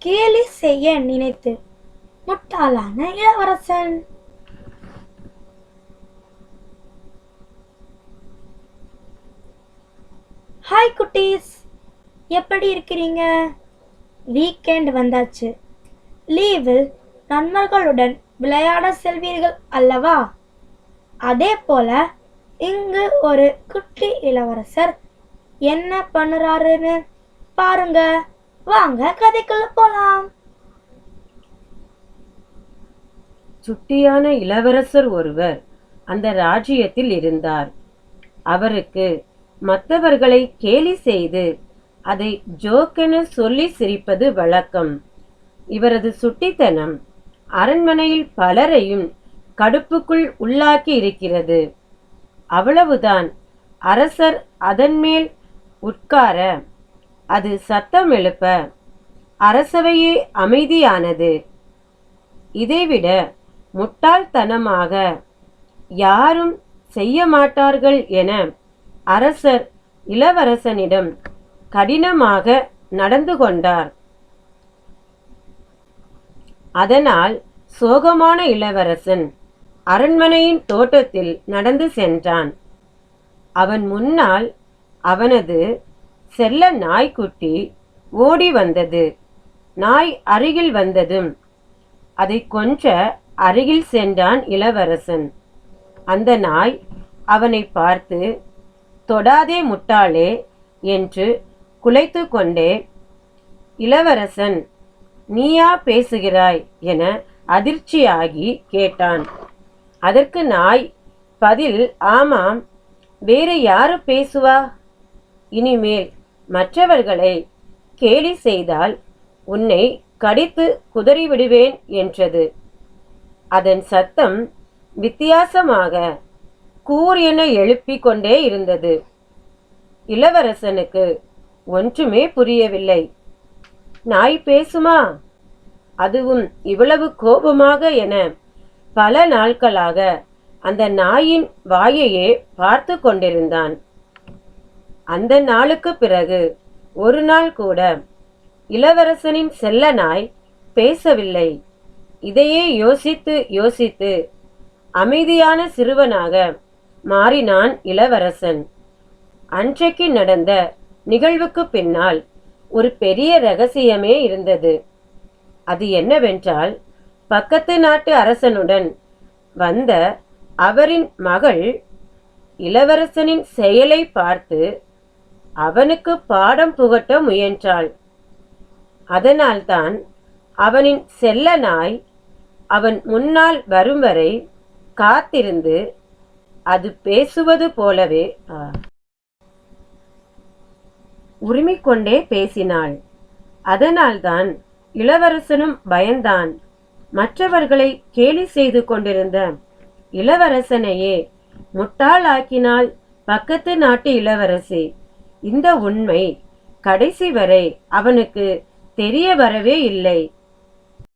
கேலி செய்ய நினைத்து முட்டாளான இளவரசன். ஹாய் குட்டீஸ், எப்படி இருக்கிறீங்க? வீக்கெண்ட் வந்தாச்சு. லீவில் நண்பர்களுடன் விளையாட செல்வீர்கள் அல்லவா? அதே போல இங்கு ஒரு குட்டி இளவரசர் என்ன பண்ணுறாருன்னு பாருங்க. வாங்க கதைக்குள்ள போலாம். சுட்டியான இளவரசர் ஒருவர் அந்த ராஜ்யத்தில் இருந்தார். அவருக்கு மற்றவர்களை கேலி செய்து அதை ஜோக்கென சொல்லி சிரிப்பது வழக்கம். இவரது சுட்டித்தனம் அரண்மனையில் பலரையும் கடுப்புக்குள் உள்ளாக்கி இருக்கிறது. அவ்வளவுதான், அரசர் அதன் மேல் உட்கார அது சத்தம் எழுப்ப அரசவையே அமைதியானது. இதைவிட முட்டாள்தனமாக யாரும் செய்ய மாட்டார்கள் என அரசர் இளவரசனிடம் கடினமாக நடந்து கொண்டார். அதனால் சோகமான இளவரசன் அரண்மனையின் தோட்டத்தில் நடந்து சென்றான். அவன் முன்னால் அவனது செல்ல நாய்க்குட்டி ஓடி வந்தது. நாய் அருகில் வந்ததும் அதை கொஞ்ச அருகில் சென்றான் இளவரசன். அந்த நாய் அவனை பார்த்து, தொடாதே முட்டாளே என்று குலைத்து கொண்டே, இளவரசன் நீயா பேசுகிறாய் என அதிர்ச்சியாகி கேட்டான். அதற்கு நாய் பதில், ஆமாம், வேறு யாரு பேசுவா? இனிமேல் மற்றவர்களை கேலி செய்தால் உன்னை கடித்து குதறிவிடுவேன் என்றது. அதன் சத்தம் வித்தியாசமாக கூர் என எழுப்பிக் கொண்டே இருந்தது. இளவரசனுக்கு ஒன்றுமே புரியவில்லை. நாய் பேசுமா? அதுவும் இவ்வளவு கோபமாக என பல நாட்களாக அந்த நாயின் வாயையே பார்த்து கொண்டிருந்தான். அந்த நாளுக்கு பிறகு ஒரு நாள் கூட இளவரசனின் செல்ல நாய் பேசவில்லை. இதையே யோசித்து யோசித்து அமைதியான சிறுவனாக மாறினான் இளவரசன். அன்றைக்கு நடந்த நிகழ்வுக்கு பின்னால் ஒரு பெரிய ரகசியமே இருந்தது. அது என்னவென்றால், பக்கத்து நாட்டு அரசனுடன் வந்த அவரின் மகள் இளவரசனின் செயலை பார்த்து அவனுக்கு பாடம் புகட்ட முயன்றாள். அதனால்தான் அவனின் செல்ல நாய் அவன் முன்னால் வரும் வரை காத்திருந்து அது பேசுவது போலவே உரிமிக்கொண்டே பேசினாள். அதனால்தான் இளவரசனும் பயந்தான். மற்றவர்களை கேலி செய்து கொண்டிருந்த இளவரசனையே முட்டாளாக்கினாள் பக்கத்து நாட்டு இளவரசி. இந்த உண்மை கடைசி வரை அவனுக்கு தெரிய வரவே இல்லை.